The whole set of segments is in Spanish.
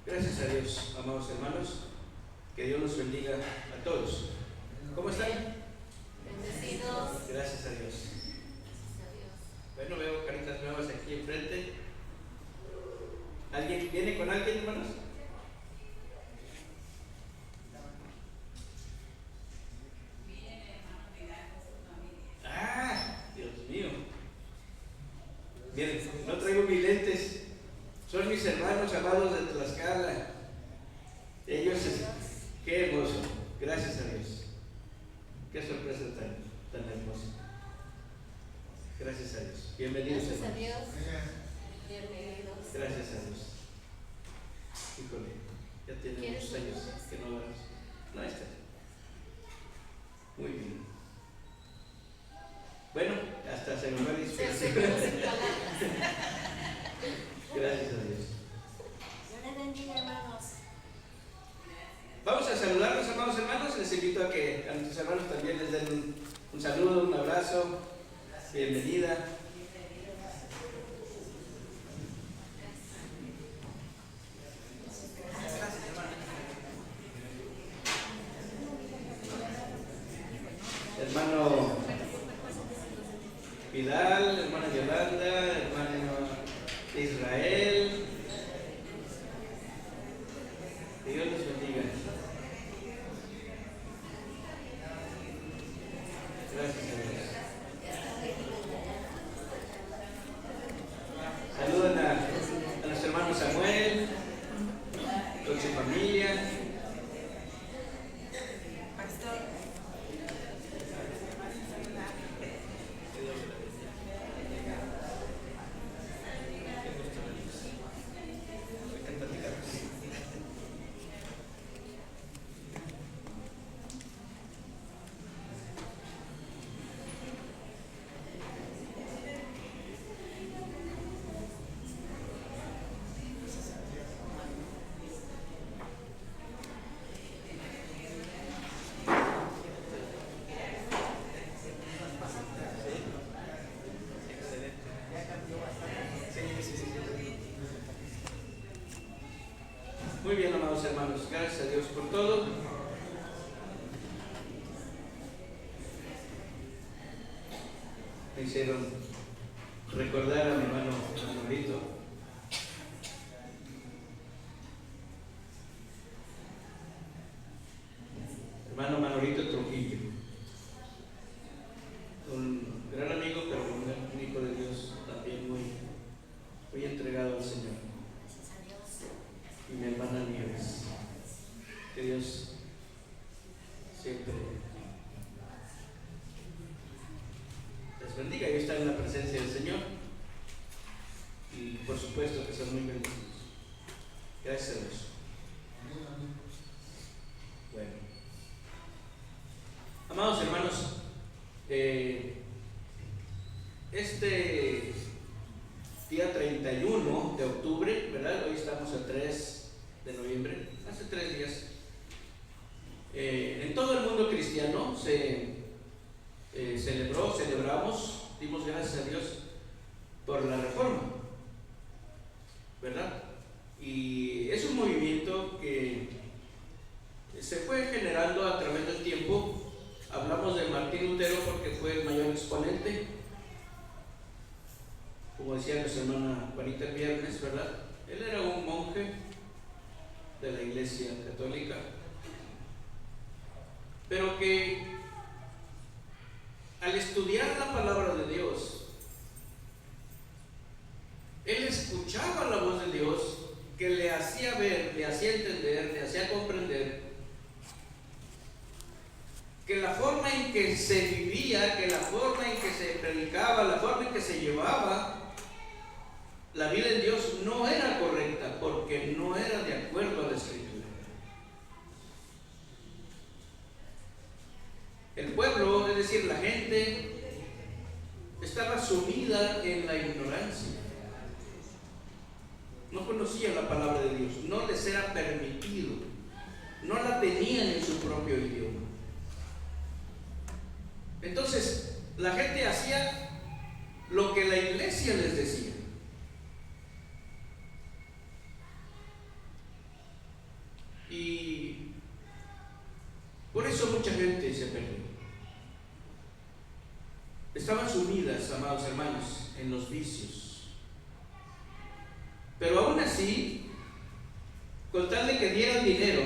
Gracias a Dios, amados hermanos, que Dios los bendiga a todos. ¿Cómo están? Bendecidos. Gracias a Dios. Bueno, veo caritas nuevas aquí enfrente. ¿Alguien viene con alguien, hermanos? Ah, Dios mío. Miren, no traigo mis lentes. Son mis hermanos amados de Tlaxcala. Ellos, qué hermoso. Gracias a Dios. Qué sorpresa tan hermosa. Gracias a Dios. Bienvenidos, Gracias a hermanos. Dios. Bienvenidos. Gracias a Dios. Híjole, ya tiene muchos años que no vamos. No, está. Muy bien. Bueno, hasta se me va a dispersar. Gracias a Dios. Dios les bendiga, hermanos. Vamos a saludarlos, amados hermanos. Les invito a que a nuestros hermanos también les den un saludo, un abrazo. Bienvenida. Hermano Vidal, hermana Yolanda, hermano Israel. Que Dios los bendiga. Gracias a Dios. Saludan a los hermanos Samuel, con su familia. Muy bien, amados hermanos, gracias a Dios por todo. Me hicieron recordar a mi hermano Manolito. Hermano Manolito Trujillo. Un gran amigo, pero un hijo de Dios también muy entregado al Señor. Y mi hermana Nieves, que Dios siempre les bendiga y estar en la presencia del Señor, y por supuesto que son muy bendecidos. Gracias a Dios. Bueno, amados hermanos, este día 31 de octubre, ¿verdad? Hoy estamos a 3 de noviembre, hace 3 días, en todo el mundo cristiano se celebramos, dimos gracias a Dios por la reforma, ¿verdad? Y es un movimiento que se fue generando a través del tiempo. Hablamos de Martín Lutero porque fue el mayor exponente, como decía nuestra hermana Juanita el viernes, ¿verdad? Él era un monje de la Iglesia Católica, pero que al estudiar la palabra de Dios, él escuchaba la voz de Dios que le hacía ver, le hacía entender, le hacía comprender que la forma en que se vivía, que la forma en que se predicaba, la forma en que se llevaba la vida en Dios no era correcta, porque no era de acuerdo a la Escritura. El pueblo, es decir, la gente, estaba sumida en la ignorancia. No conocía la palabra de Dios, no les era permitido, no la tenían en su propio idioma. Entonces, la gente hacía lo que la iglesia les decía. eso mucha gente se perdió. Estaban sumidas, amados hermanos, en los vicios. Pero aún así, con tal de que dieran dinero,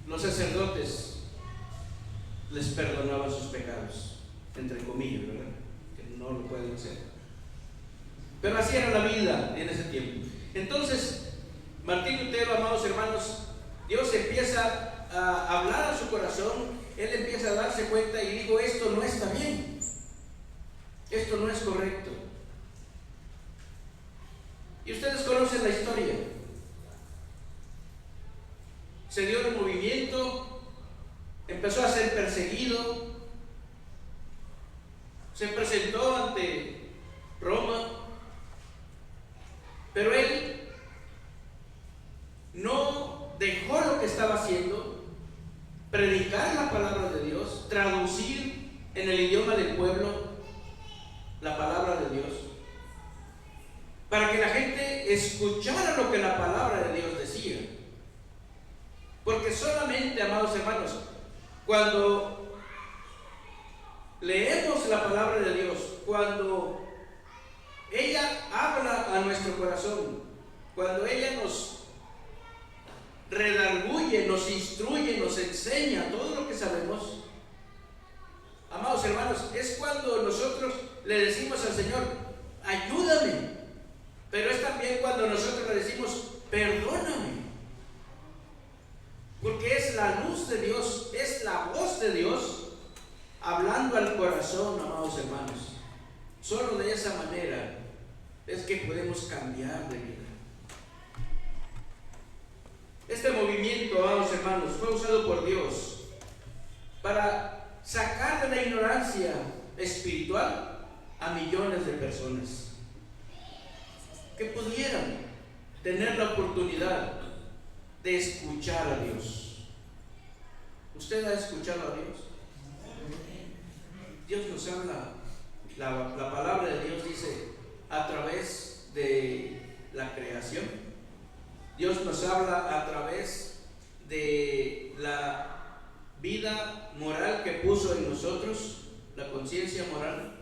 los sacerdotes les perdonaban sus pecados, entre comillas, ¿verdad? Que no lo pueden hacer. Pero así era la vida en ese tiempo. Entonces, Martín Lutero, amados hermanos, Dios empieza a hablar a su corazón. Él empieza a darse cuenta y dijo: esto no está bien, esto no es correcto. Y ustedes conocen la historia. Se dio el movimiento, empezó a ser perseguido, se presentó ante Roma, pero él no dejó lo que estaba haciendo, predicar la palabra de Dios, traducir en el idioma del pueblo la palabra de Dios, para que la gente escuchara lo que la palabra de Dios decía. Porque solamente, amados hermanos, cuando leemos la palabra de Dios, cuando ella habla a nuestro corazón, cuando ella nos redarguye, nos instruye, nos enseña todo lo que sabemos, amados hermanos, es cuando nosotros le decimos al Señor: ayúdame. Pero es también cuando nosotros le decimos: perdóname. Porque es la luz de Dios, es la voz de Dios hablando al corazón, amados hermanos. Solo de esa manera es que podemos cambiar de vida. Este movimiento, amados hermanos, fue usado por Dios para sacar de la ignorancia espiritual a millones de personas que pudieran tener la oportunidad de escuchar a Dios. ¿Usted ha escuchado a Dios? Dios nos habla, la palabra de Dios dice, a través de la creación. Dios nos habla a través de la vida moral que puso en nosotros, la conciencia moral,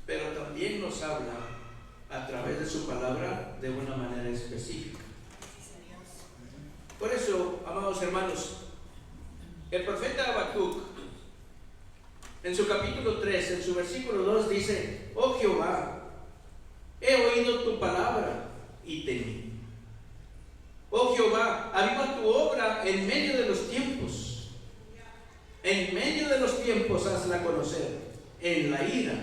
pero también nos habla a través de su palabra de una manera específica. Por eso, amados hermanos, el profeta Habacuc, en su capítulo 3, en su versículo 2, dice: oh Jehová, he oído tu palabra y temí. Oh Jehová, aviva tu obra en medio de los tiempos. En medio de los tiempos hazla conocer. En la ira,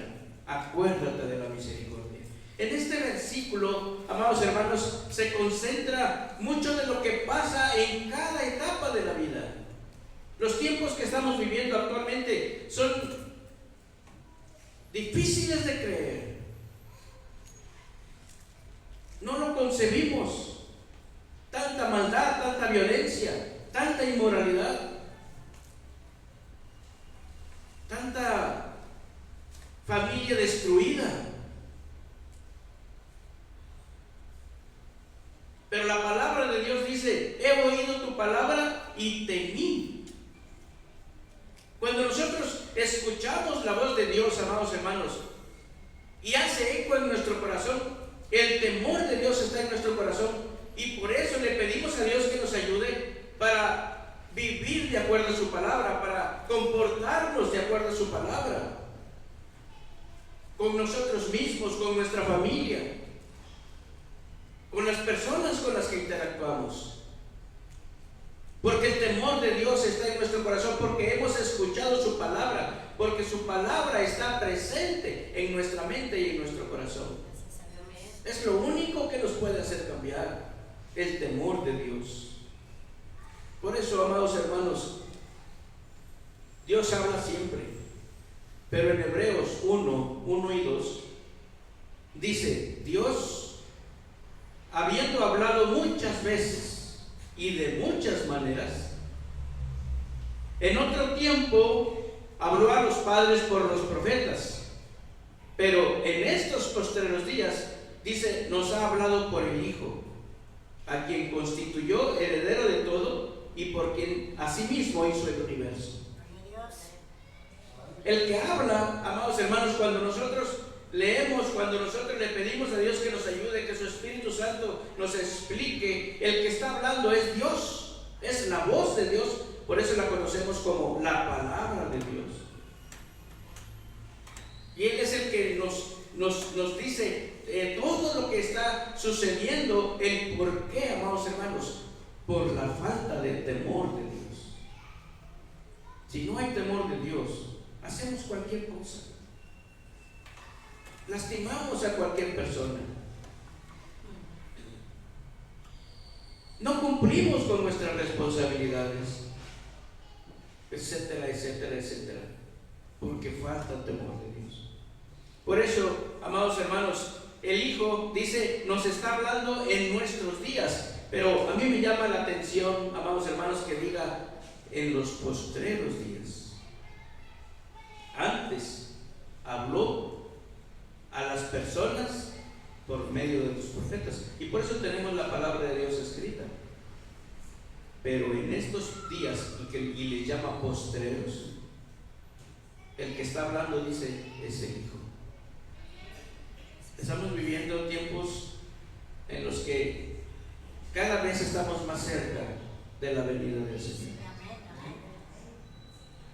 acuérdate de la misericordia. En este versículo, amados hermanos, se concentra mucho de lo que pasa en cada etapa de la vida. Los tiempos que estamos viviendo actualmente son difíciles de creer. No lo concebimos. Tanta maldad, tanta violencia, tanta inmoralidad, tanta familia destruida. Pero la palabra de Dios dice: he oído tu palabra y temí. Cuando nosotros escuchamos la voz de Dios, amados hermanos, y hace eco en nuestro corazón, el temor de Dios está en nuestro corazón, y por eso le pedimos a Dios que nos ayude para vivir de acuerdo a su palabra, para comportarnos de acuerdo a su palabra, con nosotros mismos, con nuestra familia, con las personas con las que interactuamos. Porque el temor de Dios está en nuestro corazón, porque hemos escuchado su palabra, porque su palabra está presente en nuestra mente y en nuestro corazón. Es lo único que nos puede hacer cambiar, el temor de Dios. Por eso, amados hermanos, Dios habla siempre, pero en Hebreos 1 y 2 dice: Dios, habiendo hablado muchas veces y de muchas maneras, en otro tiempo habló a los padres por los profetas, pero en estos postreros días, dice, nos ha hablado por el Hijo, a quien constituyó heredero de todo y por quien asimismo hizo el universo. El que habla, amados hermanos, cuando nosotros leemos, cuando nosotros le pedimos a Dios que nos ayude, que su Espíritu Santo nos explique, el que está hablando es Dios, es la voz de Dios. Por eso la conocemos como la palabra de Dios. Y Él es el que nos dice todo lo que está sucediendo, el por qué, amados hermanos, por la falta de temor de Dios. Si no hay temor de Dios, hacemos cualquier cosa. Lastimamos a cualquier persona. No cumplimos con nuestras responsabilidades, etcétera, etcétera, etcétera, porque falta el temor de Dios. Por eso, amados hermanos, el Hijo dice, nos está hablando en nuestros días, pero a mí me llama la atención, amados hermanos, que diga en los postreros días. Antes habló a las personas por medio de los profetas, y por eso tenemos la palabra de Dios escrita. Pero en estos días, y les llama postreros, el que está hablando dice, es el Hijo. Estamos viviendo tiempos en los que cada vez estamos más cerca de la venida del Señor.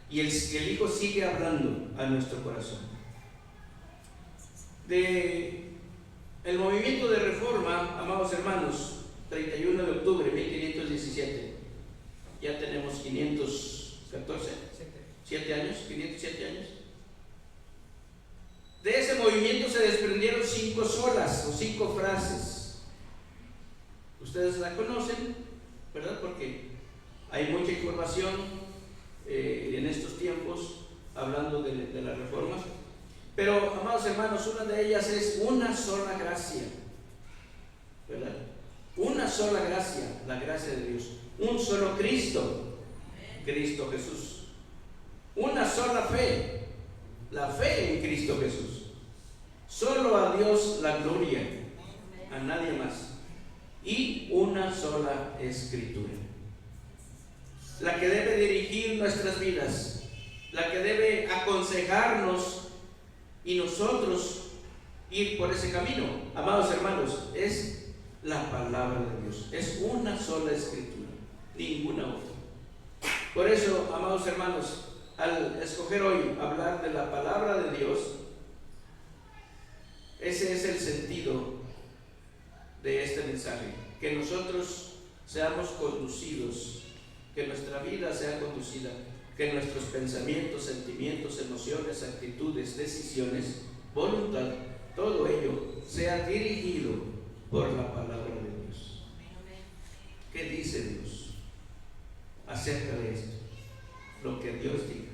Y el Hijo sigue hablando a nuestro corazón. El movimiento de reforma, amados hermanos, 31 de octubre de 1517. Ya tenemos 514, 7 años, 507 años. De ese movimiento se desprendieron 5 solas o 5 frases. Ustedes la conocen, ¿verdad? Porque hay mucha información en estos tiempos hablando de la reforma. Pero, amados hermanos, una de ellas es una sola gracia, ¿verdad? Una sola gracia, la gracia de Dios. Un solo Cristo, Cristo Jesús. Una sola fe, la fe en Cristo Jesús. Solo a Dios la gloria, a nadie más. Y una sola Escritura, la que debe dirigir nuestras vidas, la que debe aconsejarnos y nosotros ir por ese camino. Amados hermanos, es la palabra de Dios. Es una sola Escritura, ninguna otra. Por eso, amados hermanos, al escoger hoy hablar de la palabra de Dios, ese es el sentido de este mensaje, que nosotros seamos conducidos, que nuestra vida sea conducida, que nuestros pensamientos, sentimientos, emociones, actitudes, decisiones, voluntad, todo ello sea dirigido por la palabra de Dios. ¿Qué dice Dios acerca de esto? Lo que Dios diga,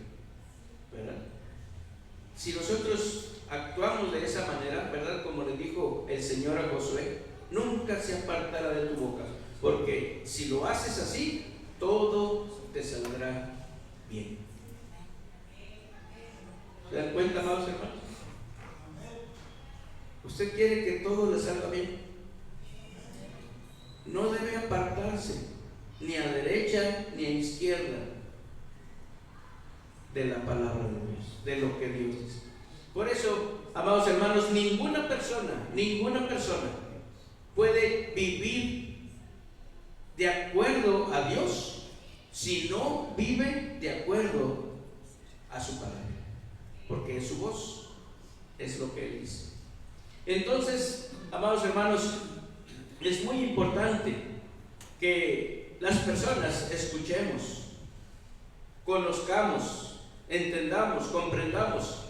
¿verdad? Si nosotros actuamos de esa manera, ¿verdad? Como le dijo el Señor a Josué, nunca se apartará de tu boca, porque si lo haces así, todo te saldrá bien. ¿Se dan cuenta, amados hermanos? ¿Usted quiere que todo le salga bien? No debe apartarse ni a derecha ni a izquierda de la palabra de Dios, de lo que Dios dice. Por eso, amados hermanos, ninguna persona puede vivir de acuerdo a Dios si no vive de acuerdo a su palabra, porque es su voz, es lo que Él dice. Entonces, amados hermanos, es muy importante que las personas escuchemos, conozcamos, entendamos, comprendamos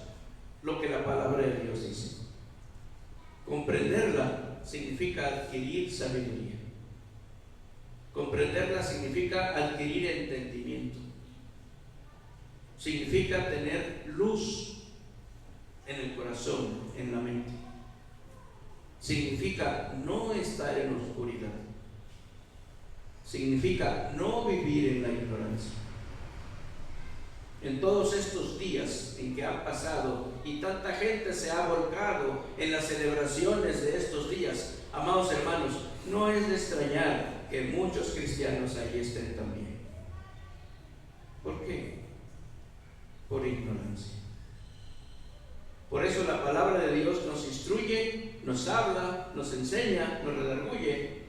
lo que la palabra de Dios dice. Comprenderla significa adquirir sabiduría. Comprenderla significa adquirir entendimiento. Significa tener luz en el corazón, en la mente. Significa no estar en oscuridad. Significa no vivir en la ignorancia. En todos estos días en que han pasado y tanta gente se ha volcado en las celebraciones de estos días, amados hermanos, no es de extrañar que muchos cristianos allí estén también. nos habla, nos enseña, nos redarguye,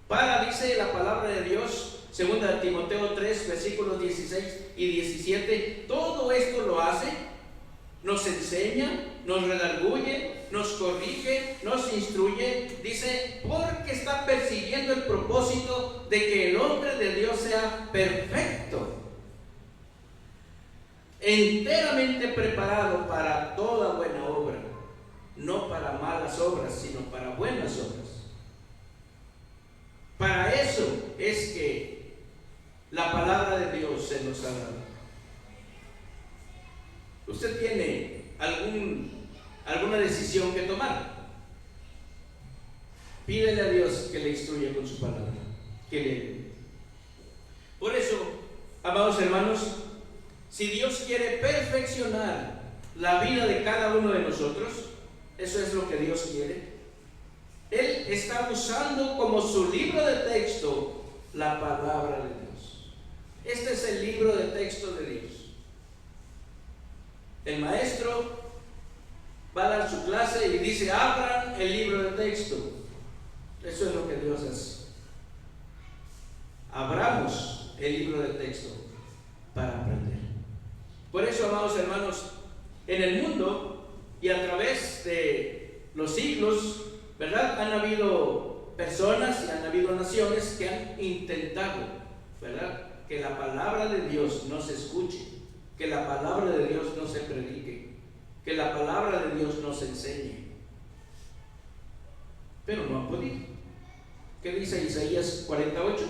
para, dice la palabra de Dios, 2 Timoteo 3, versículos 16 y 17, todo esto lo hace, nos enseña, nos redarguye, nos corrige, nos instruye, dice, porque está persiguiendo el propósito de que el hombre de Dios sea perfecto, enteramente preparado para toda buena obra, no para malas obras, sino para buenas obras. Para eso es que la palabra de Dios se nos ha dado. Usted tiene alguna decisión que tomar. Pídele a Dios que le instruya con su palabra, que le. Por eso, amados hermanos, si Dios quiere perfeccionar la vida de cada uno de nosotros, eso es lo que Dios quiere. Él está usando como su libro de texto la palabra de Dios. Este es el libro de texto de Dios. El maestro va a dar su clase y dice: abran el libro de texto. Eso es lo que Dios hace. Abramos el libro de texto para aprender. Por eso, amados hermanos, en el mundo y a través de los siglos, ¿verdad?, han habido personas y han habido naciones que han intentado, ¿verdad?, que la palabra de Dios no se escuche, que la palabra de Dios no se predique, que la palabra de Dios no se enseñe. Pero no han podido. ¿Qué dice Isaías 48?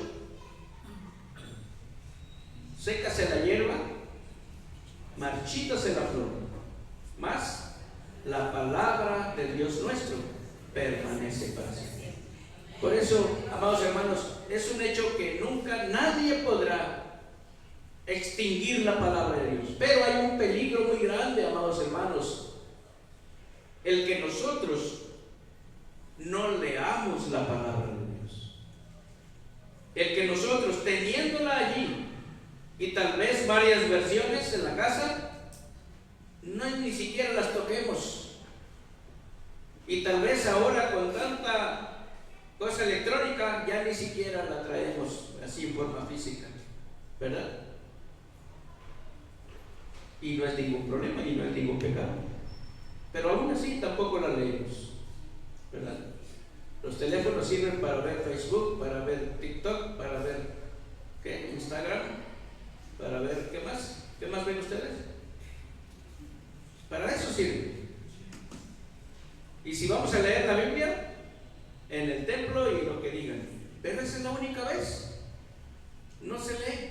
Sécase la hierba, marchítase la flor, mas la palabra de Dios nuestro permanece para siempre. Por eso, amados hermanos, es un hecho que nunca nadie podrá extinguir la palabra de Dios. Pero hay un peligro muy grande, amados hermanos, el que nosotros no leamos la palabra de Dios, el que nosotros, teniéndola allí y tal vez varias versiones en la casa, no ni siquiera las toquemos. Y tal vez ahora con tanta cosa electrónica ya ni siquiera la traemos así en forma física, ¿verdad? Y no es ningún problema y no es ningún pecado, pero aún así tampoco la leemos, ¿verdad? Los teléfonos sirven para ver Facebook, para ver TikTok, para ver Instagram, para ver ¿qué más ven ustedes? Para eso sirve. Y si vamos a leer la Biblia en el templo y lo que digan, pero esa es la única vez, no se lee.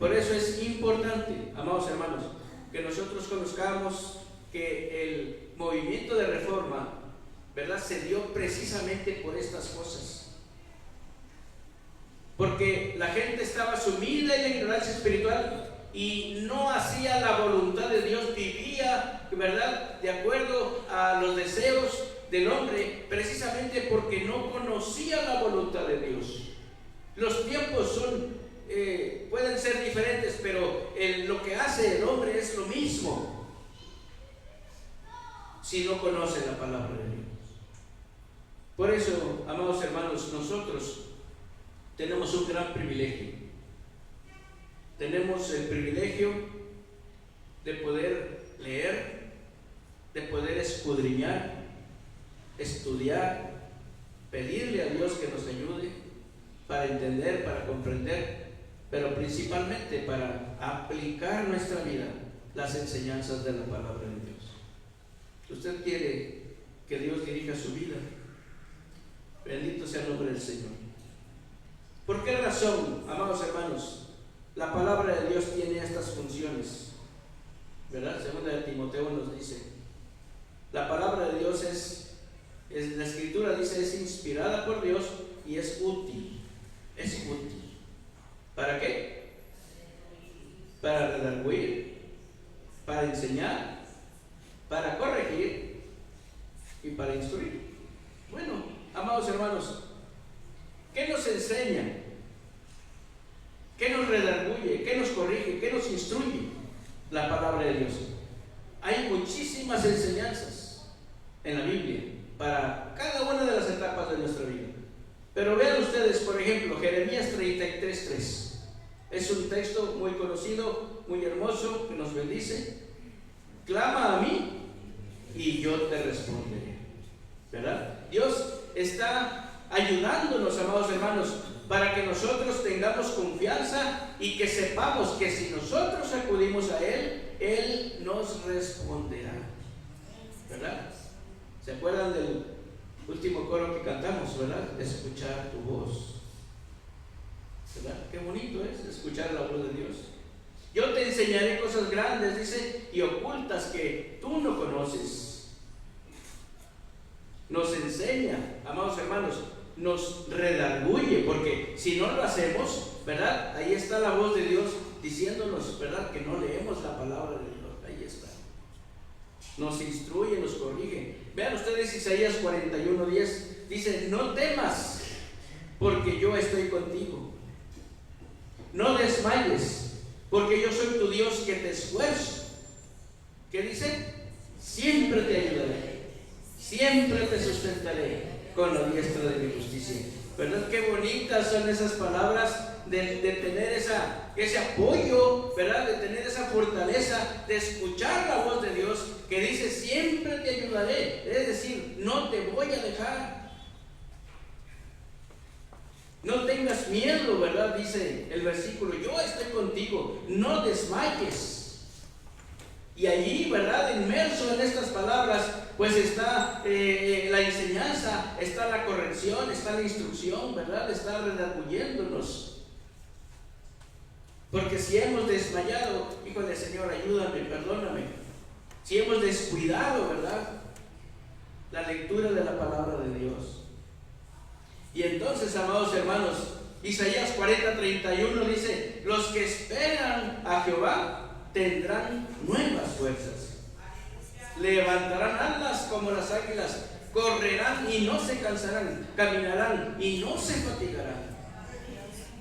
Por eso es importante, amados hermanos, que nosotros conozcamos que el movimiento de reforma, ¿verdad?, se dio precisamente por estas cosas. Porque la gente estaba sumida en la ignorancia espiritual y no hacía la voluntad de Dios, vivía, ¿verdad?, de acuerdo a los deseos del hombre, precisamente porque no conocía la voluntad de Dios. Los tiempos pueden ser diferentes, pero lo que hace el hombre es lo mismo si no conoce la palabra de Dios. Por eso, amados hermanos, nosotros tenemos un gran privilegio. Tenemos el privilegio de poder leer, de poder escudriñar, estudiar, pedirle a Dios que nos ayude para entender, para comprender, pero principalmente para aplicar en nuestra vida las enseñanzas de la palabra de Dios. ¿Usted quiere que Dios dirija su vida? Bendito sea el nombre del Señor. ¿Por qué razón, amados hermanos, la palabra de Dios tiene estas funciones? ¿Verdad? Segunda de Timoteo nos dice, la palabra de Dios la escritura dice, es inspirada por Dios y es útil. Es útil. ¿Para qué? Para redarguir, para enseñar, para corregir y para instruir. Bueno, amados hermanos, ¿qué nos enseña? ¿Qué nos redarguye? ¿Qué nos corrige? ¿Qué nos instruye? La palabra de Dios. Hay muchísimas enseñanzas en la Biblia para Pero vean ustedes, por ejemplo, Jeremías 33:3. Es un texto muy conocido, muy hermoso, que nos bendice. Clama a mí y yo te responderé. ¿Verdad? Dios está ayudándonos, amados hermanos, para que nosotros tengamos confianza y que sepamos que si nosotros acudimos a Él, Él nos responderá. ¿Verdad? ¿Se acuerdan del último coro que cantamos, verdad? Escuchar tu voz. ¿Verdad? Qué bonito es escuchar la voz de Dios. Yo te enseñaré cosas grandes, dice, y ocultas que tú no conoces. Nos enseña, amados hermanos, nos redarguye, porque si no lo hacemos, ¿verdad? Ahí está la voz de Dios diciéndonos, ¿verdad? Que no leemos la palabra de Dios. Ahí está. Nos instruye, nos corrige. Vean ustedes Isaías 41:10. Dice, no temas, porque yo estoy contigo. No desmayes, porque yo soy tu Dios que te esfuerzo. ¿Qué dice? Siempre te ayudaré, siempre te sustentaré con la diestra de mi justicia. ¿Verdad? Qué bonitas son esas palabras de tener ese apoyo, ¿verdad? De tener esa fortaleza, de escuchar la voz de Dios que dice, siempre te ayudaré. Es decir, no te voy a dejar. No tengas miedo, ¿verdad? Dice el versículo, yo estoy contigo, no desmayes. Y allí, ¿verdad? Inmerso en estas palabras, pues está la enseñanza, está la corrección, está la instrucción, ¿verdad? Está redarguyéndonos. Porque si hemos desmayado, híjole, Señor, ayúdame, perdóname. Si hemos descuidado, ¿verdad? La lectura de la palabra de Dios. Y entonces, amados hermanos, Isaías 40:31 dice, los que esperan a Jehová tendrán nuevas fuerzas, levantarán alas como las águilas, correrán y no se cansarán, caminarán y no se fatigarán.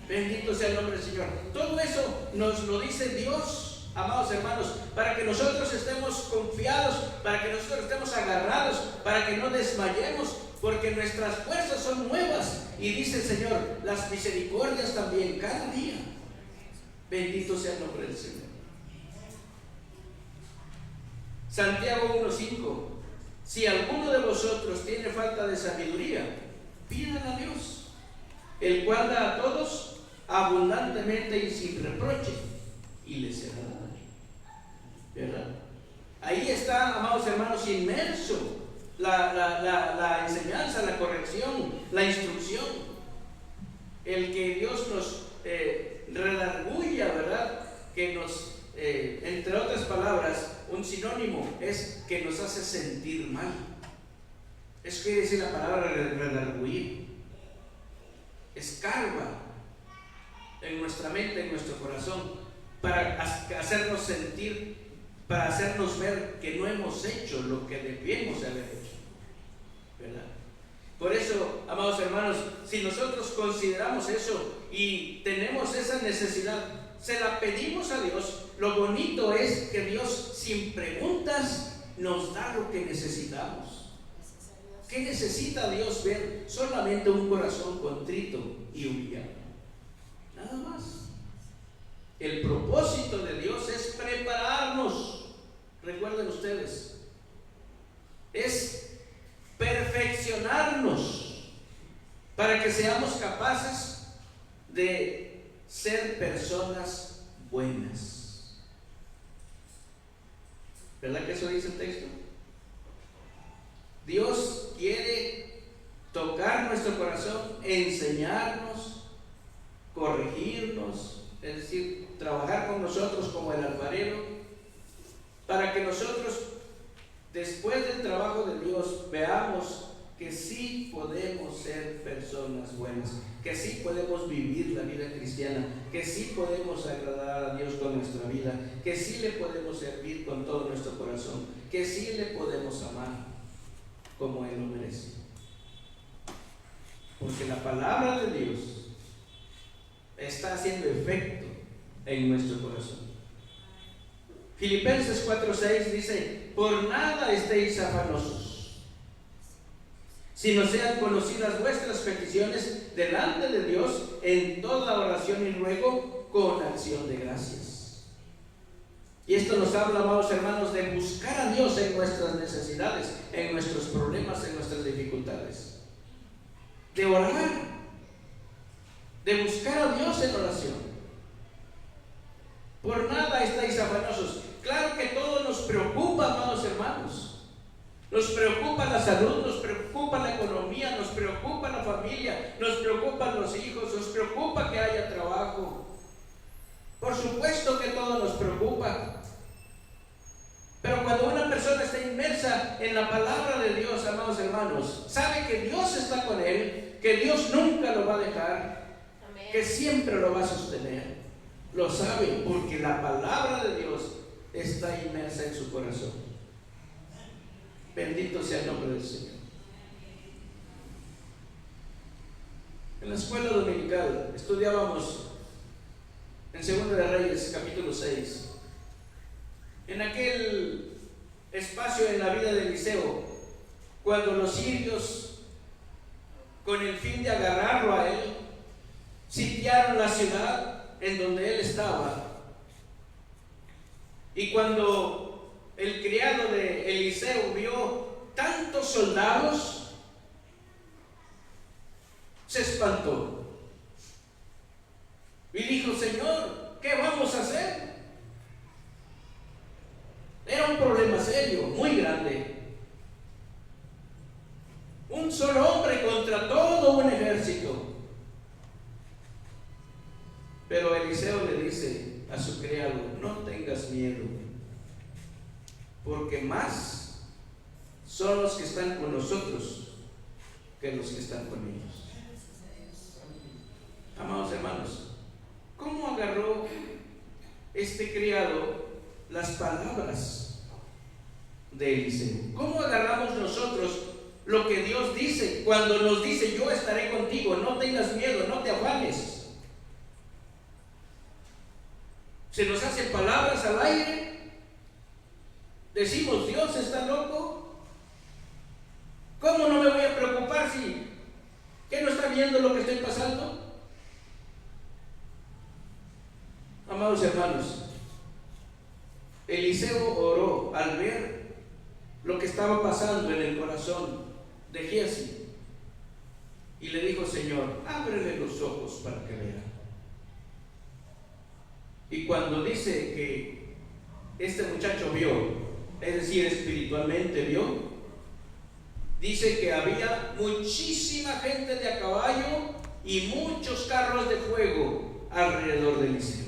Bendito sea el nombre del Señor. Todo eso nos lo dice Dios, amados hermanos, para que nosotros estemos confiados, para que nosotros estemos agarrados, para que no desmayemos, porque nuestras fuerzas son nuevas. Y dice el Señor, las misericordias también, cada día. Bendito sea el nombre del Señor. Santiago 1:5. Si alguno de vosotros tiene falta de sabiduría, pidan a Dios, el cual da a todos abundantemente y sin reproche, y les será dado. ¿Verdad? Ahí está, amados hermanos, inmerso la enseñanza, la corrección, la instrucción, el que Dios nos redarguya, ¿verdad? Que nos, entre otras palabras, un sinónimo es que nos hace sentir mal. Eso quiere decir la palabra redarguir. Escarba en nuestra mente, en nuestro corazón, para hacernos sentir, para hacernos ver que no hemos hecho lo que debíamos haber hecho, ¿verdad? Por eso, amados hermanos, si nosotros consideramos eso y tenemos esa necesidad, se la pedimos a Dios. Lo bonito es que Dios, sin preguntas, nos da lo que necesitamos. ¿Qué necesita Dios ver? Solamente un corazón contrito y humillado. Nada más. El propósito de Dios es prepararnos. Recuerden ustedes, es perfeccionarnos para que seamos capaces de ser personas buenas. ¿Verdad que eso dice el texto? Dios quiere tocar nuestro corazón, enseñarnos, corregirnos, es decir, trabajar con nosotros como el alfarero, para que nosotros, después del trabajo de Dios, veamos que sí podemos ser personas buenas, que sí podemos vivir la vida cristiana, que sí podemos agradar a Dios con nuestra vida, que sí le podemos servir con todo nuestro corazón, que sí le podemos amar como Él lo merece. Porque la palabra de Dios está haciendo efecto en nuestro corazón. Filipenses 4:6 dice, por nada estéis afanosos, sino sean conocidas vuestras peticiones delante de Dios en toda oración y ruego con acción de gracias. Y esto nos habla, amados hermanos, de buscar a Dios en nuestras necesidades, en nuestros problemas, en nuestras dificultades. De orar, de buscar a Dios en oración. Por nada estáis afanosos. Claro que todo nos preocupa, amados hermanos. Nos preocupa la salud, nos preocupa la economía, nos preocupa la familia, nos preocupan los hijos, nos preocupa que haya trabajo. Por supuesto que todo nos preocupa. Pero cuando una persona está inmersa en la palabra de Dios, amados hermanos, sabe que Dios está con él, que Dios nunca lo va a dejar, amén, que siempre lo va a sostener. Lo sabe porque la palabra de Dios está inmersa en su corazón. Bendito sea el nombre del Señor. En la escuela dominical estudiábamos en 2 de Reyes, capítulo 6. En aquel espacio en la vida de Eliseo, cuando los sirios, con el fin de agarrarlo a él, sitiaron la ciudad en donde él estaba. Y cuando el criado de Eliseo vio tantos soldados, se espantó y dijo: Señor, ¿qué vamos a hacer? Era un problema serio, muy grande. Un solo hombre contra todo un ejército. Pero Eliseo le dice a su criado: no tengas miedo, porque más son los que están con nosotros que los que están con ellos. Amados hermanos, ¿cómo agarró este criado las palabras de Eliseo? ¿Cómo agarramos nosotros lo que Dios dice cuando nos dice: yo estaré contigo, no tengas miedo, no te afanes? Se nos hacen palabras al aire. Decimos: Dios está loco. ¿Cómo no me voy a preocupar si que no está viendo lo que estoy pasando? Amados hermanos, Eliseo oró al ver lo que estaba pasando en el corazón de Giezi y le dijo: Señor, ábrele los ojos para que vea. Y cuando dice que este muchacho vio, es decir, espiritualmente vio, dice que había muchísima gente de a caballo y muchos carros de fuego alrededor de Eliseo.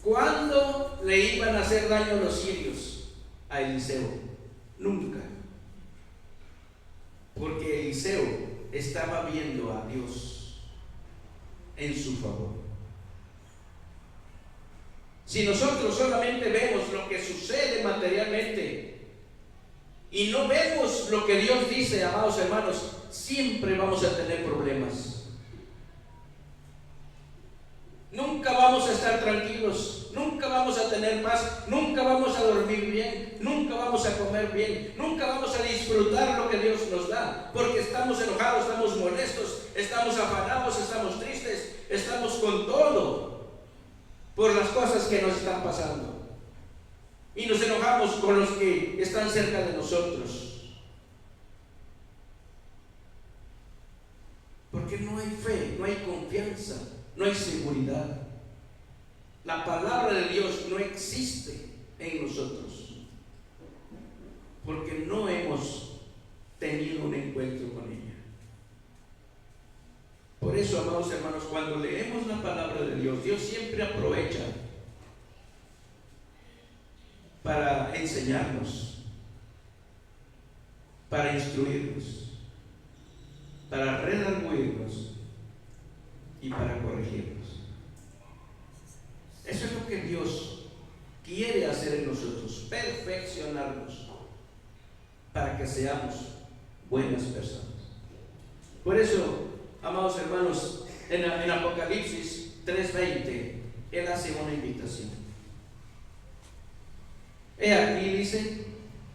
¿Cuándo le iban a hacer daño a los sirios a Eliseo? Nunca. Porque Eliseo estaba viendo a Dios en su favor. Si nosotros solamente vemos lo que sucede materialmente y no vemos lo que Dios dice, amados hermanos, siempre vamos a tener problemas. Nunca vamos a estar tranquilos, nunca vamos a tener paz, nunca vamos a dormir bien, nunca vamos a comer bien, nunca vamos a disfrutar lo que Dios nos da, porque estamos enojados, estamos molestos, estamos afanados, estamos tristes, estamos con todo por las cosas que nos están pasando. Y nos enojamos con los que están cerca de nosotros, porque no hay fe, no hay confianza, no hay seguridad. La palabra de Dios no existe en nosotros porque no hemos tenido un encuentro con ella. Por eso, amados hermanos, cuando leemos la palabra de Dios, Dios siempre aprovecha para enseñarnos, para instruirnos, para redarguirnos y para corregirnos. Eso es lo que Dios quiere hacer en nosotros, perfeccionarnos para que seamos buenas personas. Por eso, amados hermanos, en Apocalipsis 3:20, Él hace una invitación. He aquí, dice: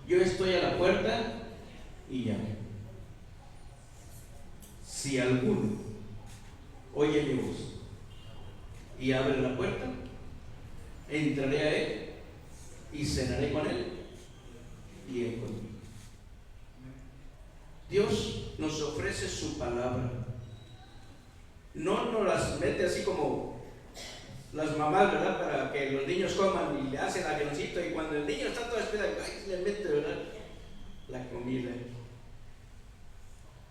yo estoy a la puerta y llamo. si alguno oye mi voz y abre la puerta, entraré a él y cenaré con él y él conmigo. Dios nos ofrece su palabra. No nos las mete así como las mamás, ¿verdad? Para que los niños coman y le hacen avioncito, y cuando el niño está todo despierto, le mete, ¿verdad?, la comida.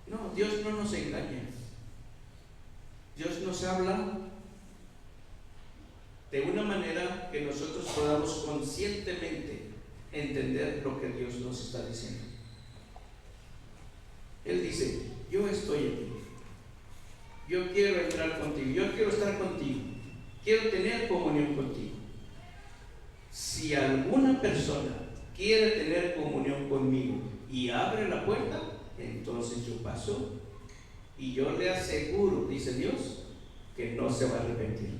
No, Dios no nos engaña. Dios nos habla de una manera que nosotros podamos conscientemente entender lo que Dios nos está diciendo. Él dice: yo estoy aquí, yo quiero entrar contigo, yo quiero estar contigo, quiero tener comunión contigo. Si alguna persona quiere tener comunión conmigo y abre la puerta, entonces yo paso y yo le aseguro, dice Dios, que no se va a arrepentir,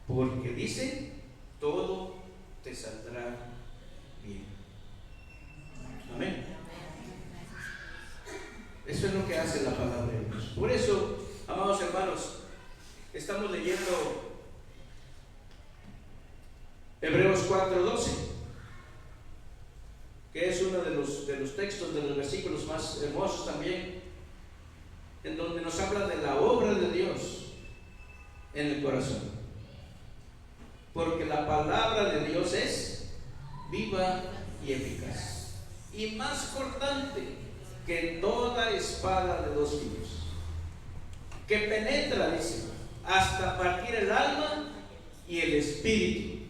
porque dice: todo te saldrá bien. Amén. Eso es lo que hace la palabra de Dios. Por eso, amados hermanos, estamos leyendo Hebreos 4:12, que es uno de los textos, de los versículos más hermosos también, en donde nos habla de la obra de Dios en el corazón. Porque la palabra de Dios es viva y eficaz, y más cortante que toda espada de dos filos, que penetra, dice, hasta partir el alma y el espíritu,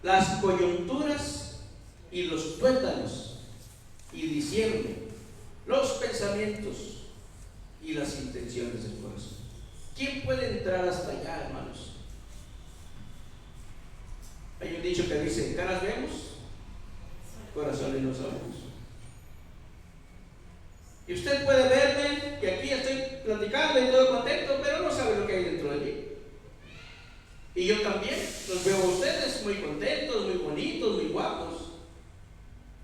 las coyunturas y los tuétanos, y discierne los pensamientos y las intenciones del corazón. ¿Quién puede entrar hasta allá, hermanos? Hay un dicho que dice: caras vemos, corazones no sabemos. Y usted puede verme, que aquí estoy platicando y todo contento, pero no sabe lo que hay dentro de mí. Y yo también los veo a ustedes muy contentos, muy bonitos, muy guapos.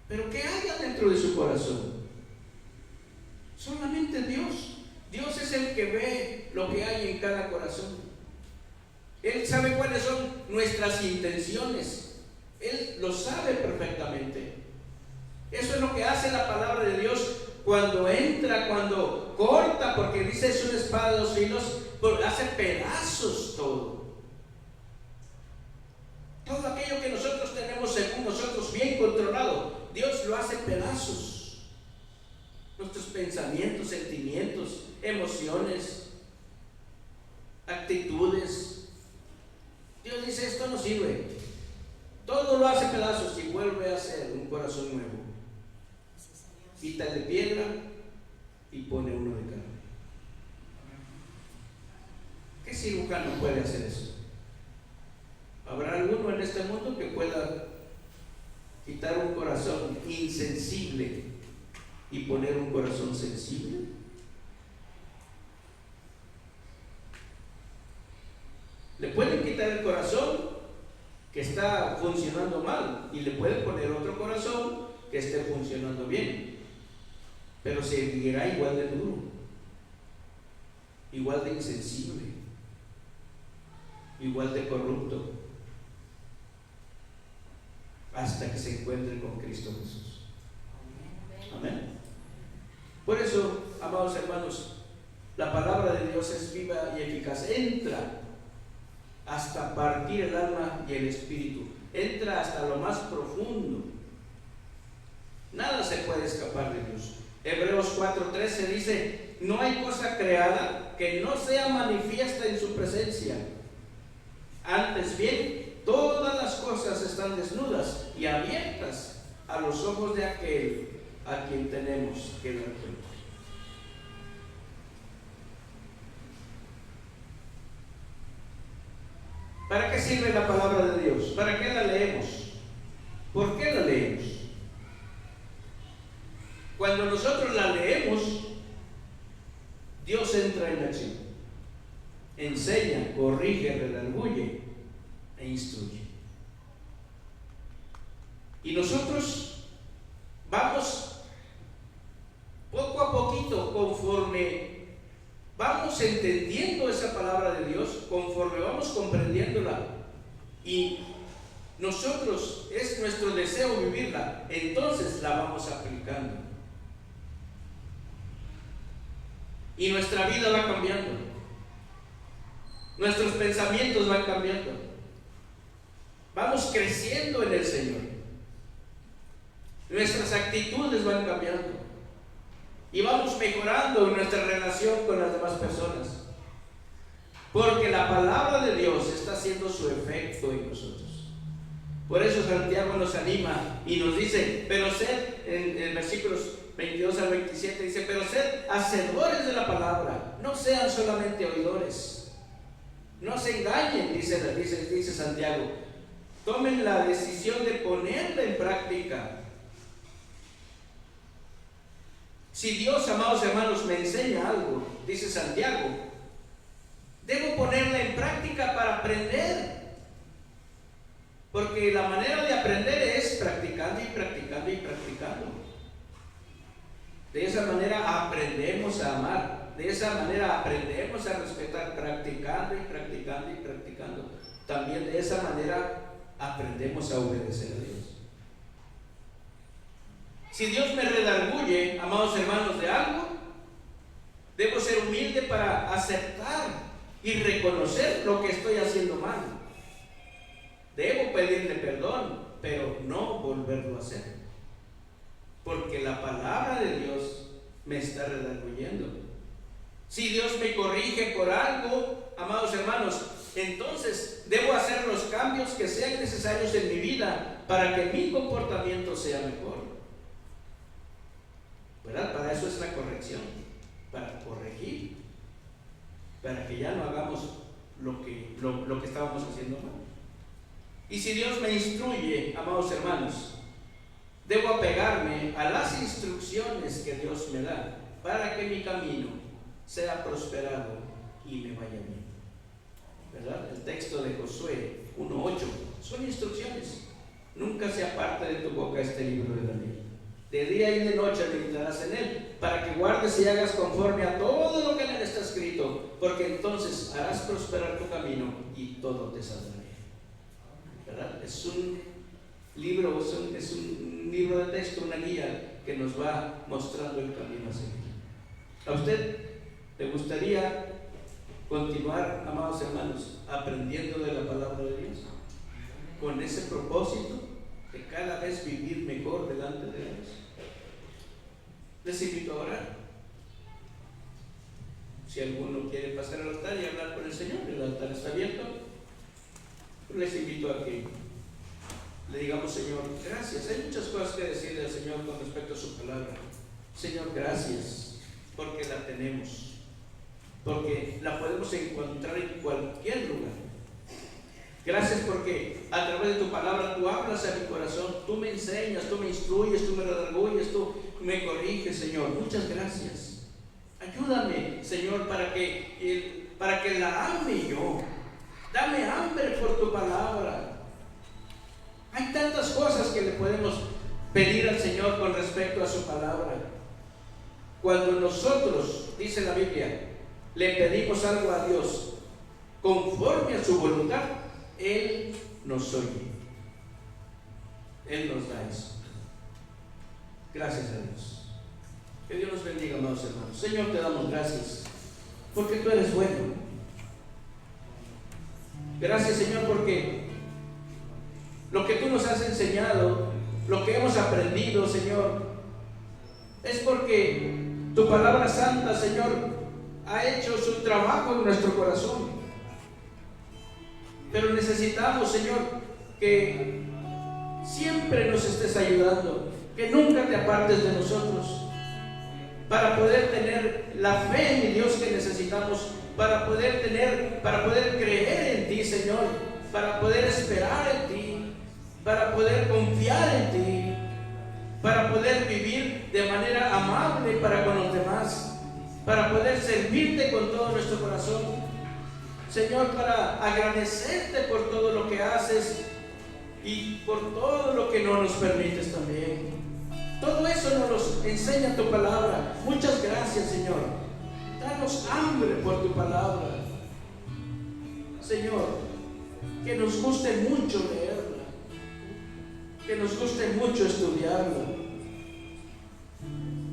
Pero ¿qué hay dentro de su corazón? Solamente Dios. Dios es el que ve lo que hay en cada corazón. Él sabe cuáles son nuestras intenciones. Él lo sabe perfectamente. Eso es lo que hace la palabra de Dios cuando entra, cuando corta, porque dice: es una espada de dos filos, hace pedazos todo. Todo aquello que nosotros tenemos según nosotros bien controlado, Dios lo hace pedazos. Nuestros pensamientos, sentimientos, emociones, actitudes. Dios dice: esto no sirve. Todo lo hace pedazos y vuelve a hacer un corazón nuevo. Quita de piedra y pone uno de carne. ¿Qué cirujano puede hacer eso? ¿Habrá alguno en este mundo que pueda quitar un corazón insensible y poner un corazón sensible? Le pueden quitar el corazón que está funcionando mal y le pueden poner otro corazón que esté funcionando bien, pero seguirá igual de duro, igual de insensible, igual de corrupto, hasta que se encuentre con Cristo Jesús. Amén. Por eso, amados hermanos, la palabra de Dios es viva y eficaz. Entra hasta partir el alma y el espíritu, entra hasta lo más profundo. Nada se puede escapar de Dios. Hebreos 4:13 dice: no hay cosa creada que no sea manifiesta en su presencia. Antes bien, todas las cosas están desnudas y abiertas a los ojos de aquel a quien tenemos que dar cuenta. ¿Para qué sirve la palabra de Dios? ¿Para qué la leemos? ¿Por qué la leemos? Cuando nosotros la leemos, Dios entra en acción. Enseña, corrige, redarguye e instruye. Y nosotros vamos poco a poquito, conforme vamos entendiendo esa palabra de Dios, conforme vamos comprendiéndola, y nosotros es nuestro deseo vivirla, entonces la vamos aplicando. Y nuestra vida va cambiando. Nuestros pensamientos van cambiando. Vamos creciendo en el Señor. Nuestras actitudes van cambiando. Y vamos mejorando en nuestra relación con las demás personas. Porque la palabra de Dios está haciendo su efecto en nosotros. Por eso Santiago nos anima y nos dice, pero sed, en versículos 22 al 27 dice, pero sed hacedores de la palabra, no sean solamente oidores. No se engañen, dice Santiago. Tomen la decisión de ponerla en práctica. Si Dios, amados hermanos, me enseña algo, dice Santiago, debo ponerla en práctica para aprender. Porque la manera de aprender es practicando y practicando y practicando. De esa manera aprendemos a amar. De esa manera aprendemos a respetar, practicando y practicando y practicando. También de esa manera aprendemos a obedecer a Dios. Si Dios me redarguye, amados hermanos, de algo, debo ser humilde para aceptar y reconocer lo que estoy haciendo mal. Debo pedirle perdón, pero no volverlo a hacer. Porque la palabra de Dios me está redarguyendo. Si Dios me corrige por algo, amados hermanos, entonces debo hacer los cambios que sean necesarios en mi vida para que mi comportamiento sea mejor. ¿Verdad? Para eso es la corrección, para corregir, para que ya no hagamos lo que estábamos haciendo mal. Y si Dios me instruye, amados hermanos, debo apegarme a las instrucciones que Dios me da para que mi camino sea prosperado y me vaya bien. ¿Verdad? El texto de Josué 1:8 son instrucciones. Nunca se aparte de tu boca este libro de la ley. De día y de noche meditarás en él, para que guardes y hagas conforme a todo lo que en él está escrito, porque entonces harás prosperar tu camino y todo te saldrá bien. ¿Verdad? Es un libro, es un libro de texto, una guía que nos va mostrando el camino a seguir. ¿A usted le gustaría continuar, amados hermanos, aprendiendo de la palabra de Dios? Con ese propósito de cada vez vivir mejor delante de Dios. Les invito a orar. Si alguno quiere pasar al altar y hablar con el Señor, el altar está abierto. Les invito a que le digamos, Señor, gracias. Hay muchas cosas que decirle al Señor con respecto a su palabra. Señor, gracias, porque la tenemos, porque la podemos encontrar en cualquier lugar. Gracias porque a través de tu palabra tú hablas a mi corazón, tú me enseñas, tú me instruyes, tú me redarguyes, tú me corriges, Señor. Muchas gracias. Ayúdame, Señor, para que la ame yo. Dame hambre por tu palabra. Hay tantas cosas que le podemos pedir al Señor con respecto a su palabra. Cuando nosotros, dice la Biblia, le pedimos algo a Dios conforme a su voluntad, Él nos oye. Él nos da eso. Gracias a Dios. Que Dios nos bendiga, amados hermanos. Señor, te damos gracias porque tú eres bueno. Gracias, Señor, porque lo que tú nos has enseñado, lo que hemos aprendido, Señor, es porque tu palabra santa, Señor, ha hecho su trabajo en nuestro corazón. Pero necesitamos, Señor, que siempre nos estés ayudando, que nunca te apartes de nosotros, para poder tener la fe en mi Dios que necesitamos, para poder creer en ti, Señor, para poder esperar en ti, para poder confiar en ti, para poder vivir de manera amable para con los demás, para poder servirte con todo nuestro corazón, Señor, para agradecerte por todo lo que haces y por todo lo que no nos permites también. Todo eso nos lo enseña tu palabra. Muchas gracias, Señor. Danos tengamos hambre por tu palabra. Señor, que nos guste mucho leerla, que nos guste mucho estudiarla.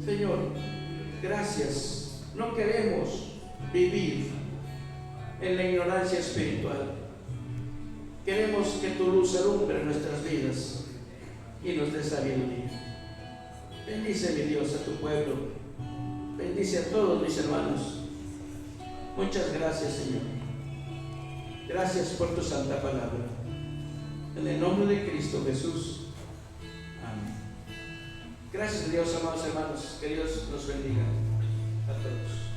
Señor, gracias. No queremos vivir en la ignorancia espiritual. Queremos que tu luz alumbre nuestras vidas y nos dé sabiduría. Bendice, mi Dios, a tu pueblo. Bendice a todos mis hermanos. Muchas gracias, Señor. Gracias por tu santa palabra. En el nombre de Cristo Jesús. Amén. Gracias a Dios, amados hermanos. Que Dios los bendiga a todos.